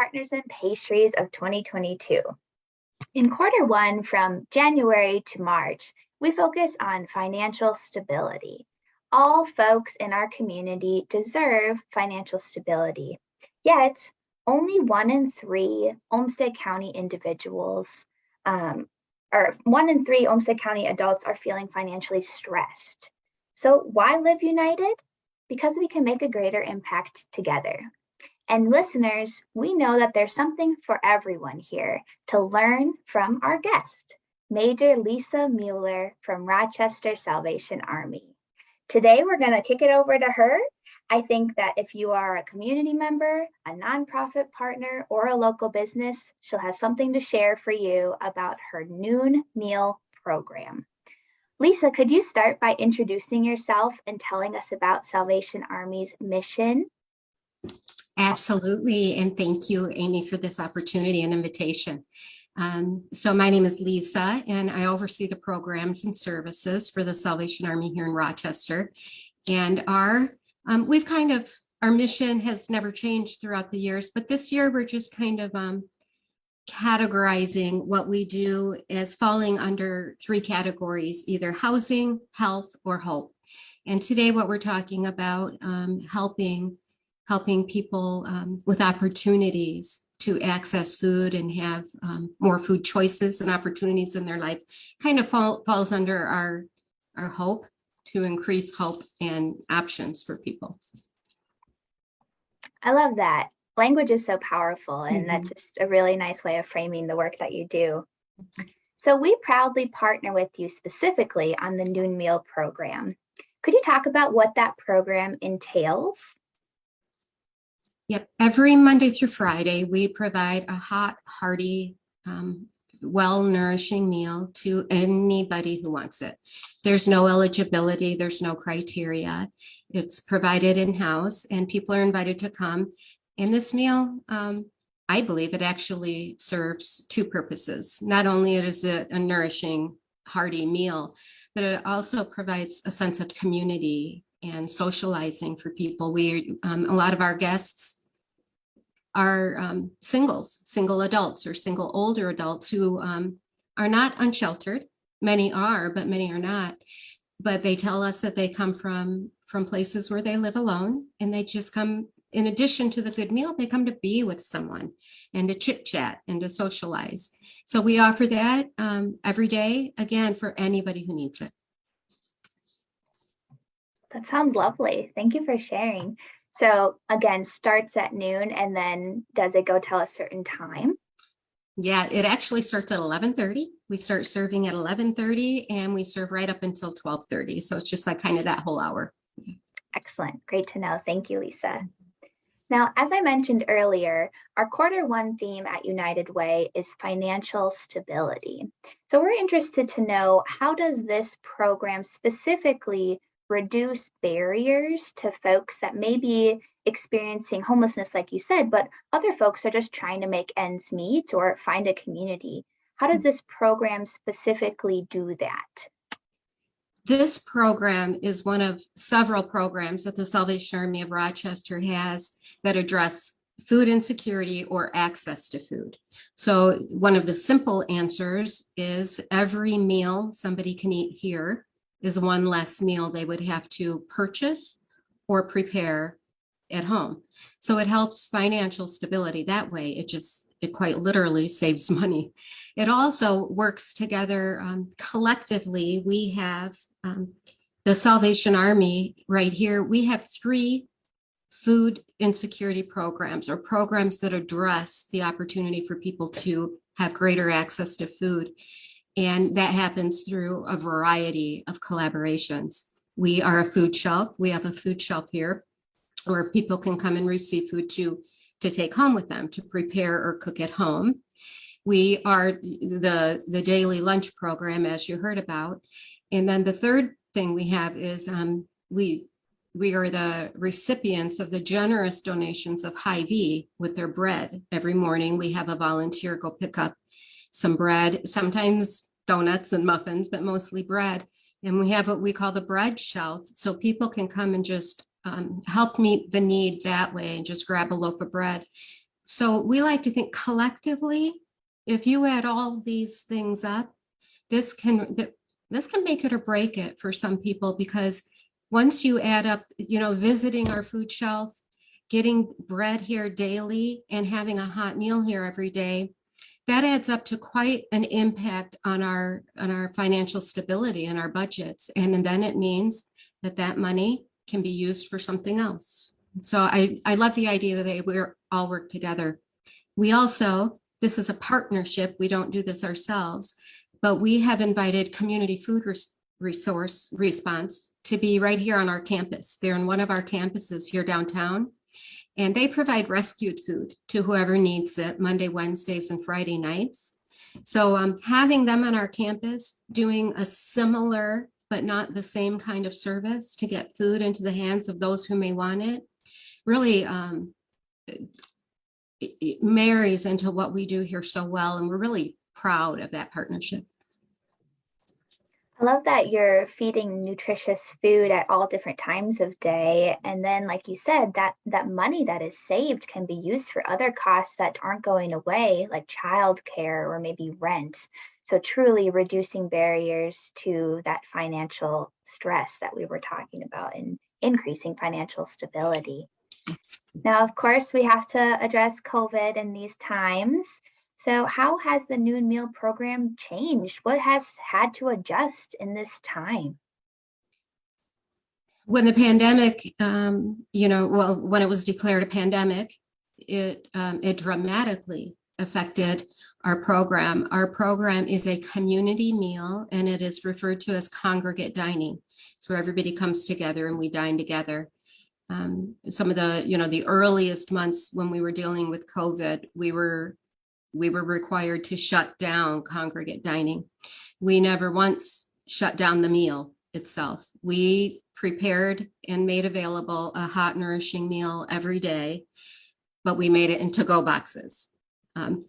Partners in Pastries of 2022. In quarter one, from January to March, we focus on financial stability. All folks in our community deserve financial stability, yet only 1 in 3 Olmsted County individuals, or 1 in 3 Olmsted County adults are feeling financially stressed. So why live united? Because we can make a greater impact together. And listeners, we know that there's something for everyone here to learn from our guest, Major Lisa Mueller from Rochester Salvation Army. Today, we're going to kick it over to her. I think that if you are a community member, a nonprofit partner, or a local business, she'll have something to share for you about her noon meal program. Lisa, could you start by introducing yourself and telling us about Salvation Army's mission? Absolutely, and thank you, Amy, for this opportunity and invitation. So my name is Lisa, and I oversee the programs and services for the Salvation Army here in Rochester. And our mission has never changed throughout the years, but this year we're just kind of categorizing what we do as falling under 3 categories, either housing, health, or hope. And today what we're talking about, helping people with opportunities to access food and have more food choices and opportunities in their life, kind of falls under our hope, to increase hope and options for people. I love that. Language is so powerful, and that's just a really nice way of framing the work that you do. So we proudly partner with you specifically on the noon meal program. Could you talk about what that program entails? Yep. Every Monday through Friday, we provide a hot, hearty, well-nourishing meal to anybody who wants it. There's no eligibility, there's no criteria. It's provided in-house, and people are invited to come. And this meal, I believe it actually serves 2 purposes. Not only is it a nourishing, hearty meal, but it also provides a sense of community and socializing for people. A lot of our guests are single adults or single older adults who are not unsheltered. Many are, but many are not. But they tell us that they come from places where they live alone, and they just come, in addition to the good meal, they come to be with someone and to chit chat and to socialize. So we offer that every day, again, for anybody who needs it. That sounds lovely. Thank you for sharing. So again, starts at noon, and then does it go till a certain time? Yeah, it actually starts at 11:30. We start serving at 11:30, and we serve right up until 12:30. So it's just like kind of that whole hour. Excellent. Great to know. Thank you, Lisa. Now, as I mentioned earlier, our quarter one theme at United Way is financial stability. So we're interested to know, how does this program specifically reduce barriers to folks that may be experiencing homelessness, like you said, but other folks are just trying to make ends meet or find a community? How does this program specifically do that? This program is one of several programs that the Salvation Army of Rochester has that address food insecurity or access to food. So one of the simple answers is every meal somebody can eat here is one less meal they would have to purchase or prepare at home. So it helps financial stability that way. It quite literally saves money. It also works together collectively. We have the Salvation Army right here. We have 3 food insecurity programs, or programs that address the opportunity for people to have greater access to food. And that happens through a variety of collaborations. We are a food shelf. We have a food shelf here where people can come and receive food to take home with them, to prepare or cook at home. We are the daily lunch program, as you heard about. And then the third thing we have is we are the recipients of the generous donations of Hy-Vee with their bread. Every morning we have a volunteer go pick up some bread, sometimes donuts and muffins, but mostly bread. And we have what we call the bread shelf. So people can come and just help meet the need that way and just grab a loaf of bread. So we like to think collectively, if you add all these things up, this can make it or break it for some people, because once you add up, visiting our food shelf, getting bread here daily and having a hot meal here every day, that adds up to quite an impact on our financial stability and our budgets. And then it means that money can be used for something else. So I love the idea that we all work together. We also, this is a partnership. We don't do this ourselves, but we have invited Community Food Resource Response to be right here on our campus. They're in one of our campuses here downtown, and they provide rescued food to whoever needs it Monday, Wednesdays, and Friday nights. So having them on our campus doing a similar but not the same kind of service to get food into the hands of those who may want it really it marries into what we do here so well, and we're really proud of that partnership. I love that you're feeding nutritious food at all different times of day. And then, like you said, that money that is saved can be used for other costs that aren't going away, like childcare or maybe rent. So truly reducing barriers to that financial stress that we were talking about and increasing financial stability. Now, of course, we have to address COVID in these times. So how has the noon meal program changed? What has had to adjust in this time? When the pandemic, when it was declared a pandemic, it dramatically affected our program. Our program is a community meal, and it is referred to as congregate dining. It's where everybody comes together and we dine together. Some of the earliest months when we were dealing with COVID, we were required to shut down congregate dining. We never once shut down the meal itself. We prepared and made available a hot, nourishing meal every day, but we made it in to-go boxes.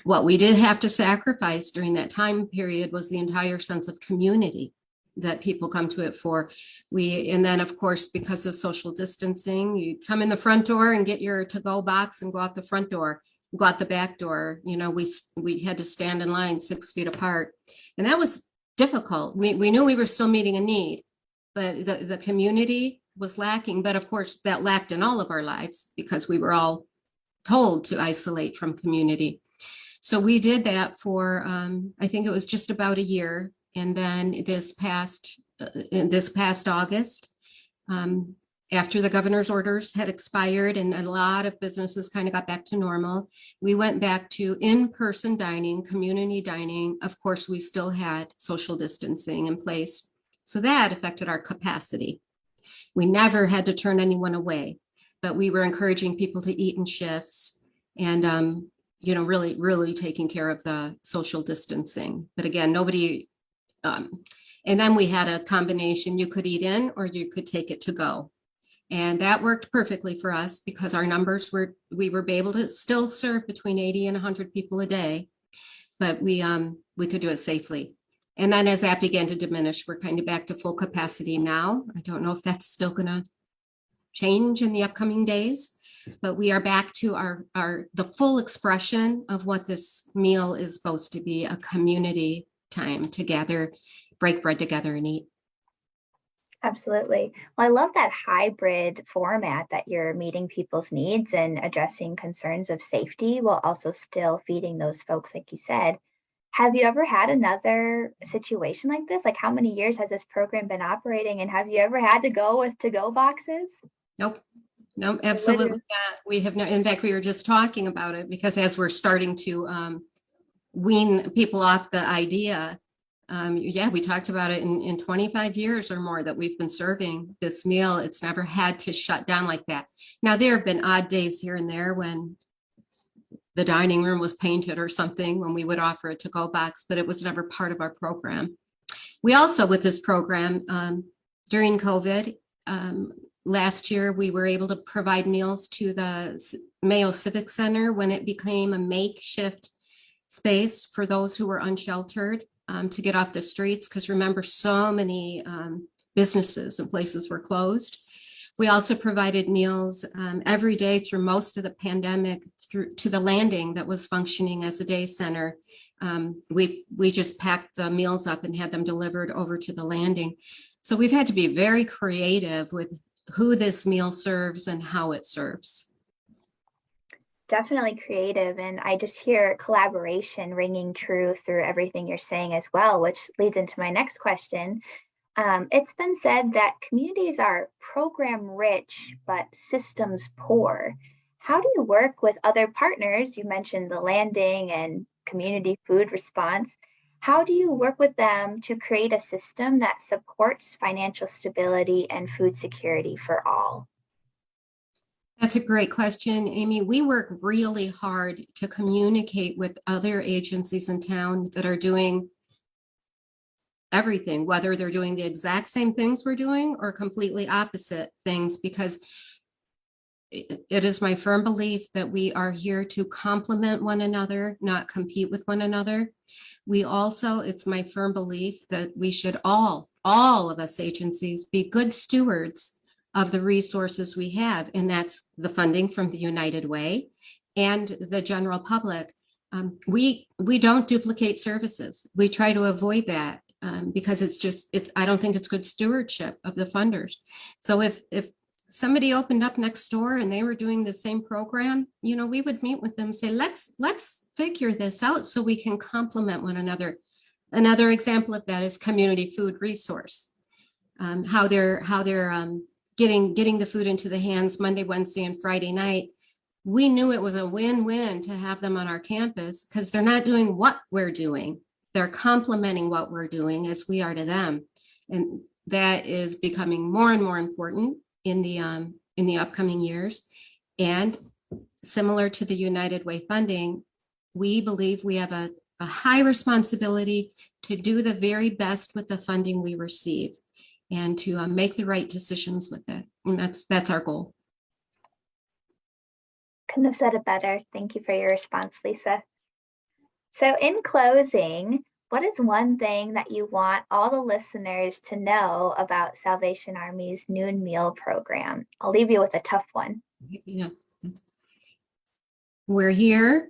What we did have to sacrifice during that time period was the entire sense of community that people come to it for. And then of course, because of social distancing, you come in the front door and get your to-go box and go out the front door, go out the back door. We had to stand in line 6 feet apart, and that was difficult. We knew we were still meeting a need, but the community was lacking. But of course, that lacked in all of our lives because we were all told to isolate from community. So we did that for, I think it was just about a year. And then this past August, after the governor's orders had expired and a lot of businesses kind of got back to normal, we went back to in-person dining, community dining. Of course, we still had social distancing in place. So that affected our capacity. We never had to turn anyone away, but we were encouraging people to eat in shifts and, really taking care of the social distancing. But again, nobody, and then we had a combination. You could eat in or you could take it to go. And that worked perfectly for us because our numbers we were able to still serve between 80 and 100 people a day, but we could do it safely. And then as that began to diminish, we're kind of back to full capacity now. I don't know if that's still gonna change in the upcoming days, but we are back to the full expression of what this meal is supposed to be, a community time to gather, break bread together and eat. Absolutely. Well, I love that hybrid format that you're meeting people's needs and addressing concerns of safety while also still feeding those folks, like you said. Have you ever had another situation like this? Like, how many years has this program been operating, and have you ever had to go with to-go boxes? Nope, absolutely not. We have not. In fact, we were just talking about it because as we're starting to wean people off the idea, we talked about it in 25 years or more that we've been serving this meal. It's never had to shut down like that. Now, there have been odd days here and there when the dining room was painted or something when we would offer a to-go box, but it was never part of our program. We also, with this program, during COVID, last year, we were able to provide meals to the Mayo Civic Center when it became a makeshift space for those who were unsheltered to get off the streets. Because remember, so many businesses and places were closed. We also provided meals every day through most of the pandemic through to the landing that was functioning as a day center. We just packed the meals up and had them delivered over to the landing. So we've had to be very creative with who this meal serves and how it serves. Definitely creative, and I just hear collaboration ringing true through everything you're saying as well, which leads into my next question. It's been said that communities are program rich, but systems poor. How do you work with other partners? You mentioned the landing and community food response. How do you work with them to create a system that supports financial stability and food security for all? That's a great question, Amy. We work really hard to communicate with other agencies in town that are doing everything, whether they're doing the exact same things we're doing or completely opposite things, because it is my firm belief that we are here to complement one another, not compete with one another. We also, it's my firm belief that we should all of us agencies be good stewards of the resources we have, and that's the funding from the United Way and the general public. We don't duplicate services. We try to avoid that because I don't think it's good stewardship of the funders. So if somebody opened up next door and they were doing the same program, we would meet with them and say, let's figure this out so we can complement one another. Another example of that is community food resource, how they're getting the food into the hands Monday, Wednesday, and Friday night. We knew it was a win-win to have them on our campus because they're not doing what we're doing. They're complementing what we're doing as we are to them. And that is becoming more and more important in the upcoming years. And similar to the United Way funding, we believe we have a high responsibility to do the very best with the funding we receive and to make the right decisions with it. And that's our goal. Couldn't have said it better. Thank you for your response, Lisa. So in closing, what is one thing that you want all the listeners to know about Salvation Army's noon meal program? I'll leave you with a tough one. Yeah. We're here.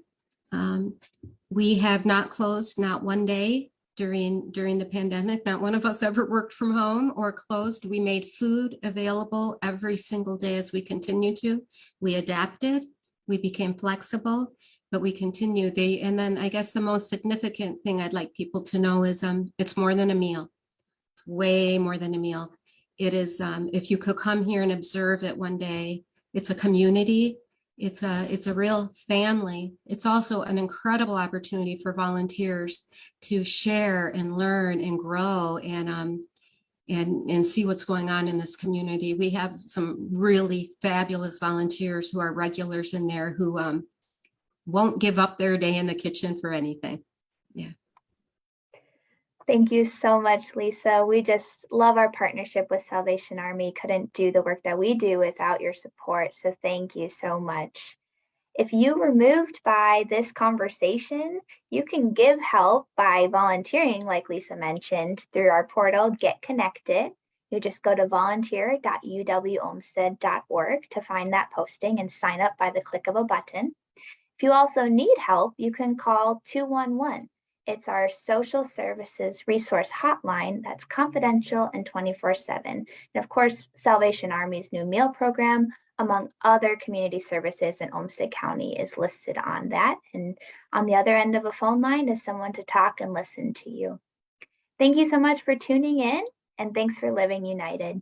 We have not closed, not one day during the pandemic. Not one of us ever worked from home or closed. We made food available every single day as we continue to. We adapted, we became flexible, but we continue. And then I guess the most significant thing I'd like people to know is it's more than a meal. It's way more than a meal. It is, if you could come here and observe it one day, it's a community. It's a real family. It's also an incredible opportunity for volunteers to share and learn and grow and see what's going on in this community. We have some really fabulous volunteers who are regulars in there who won't give up their day in the kitchen for anything. Yeah. Thank you so much, Lisa. We just love our partnership with Salvation Army. Couldn't do the work that we do without your support. So thank you so much. If you were moved by this conversation, you can give help by volunteering, like Lisa mentioned, through our portal, Get Connected. You just go to volunteer.uwolmsted.org to find that posting and sign up by the click of a button. If you also need help, you can call 211. It's our social services resource hotline that's confidential and 24/7. And of course, Salvation Army's new meal program, among other community services in Olmsted County, is listed on that. And on the other end of a phone line is someone to talk and listen to you. Thank you so much for tuning in, and thanks for living united.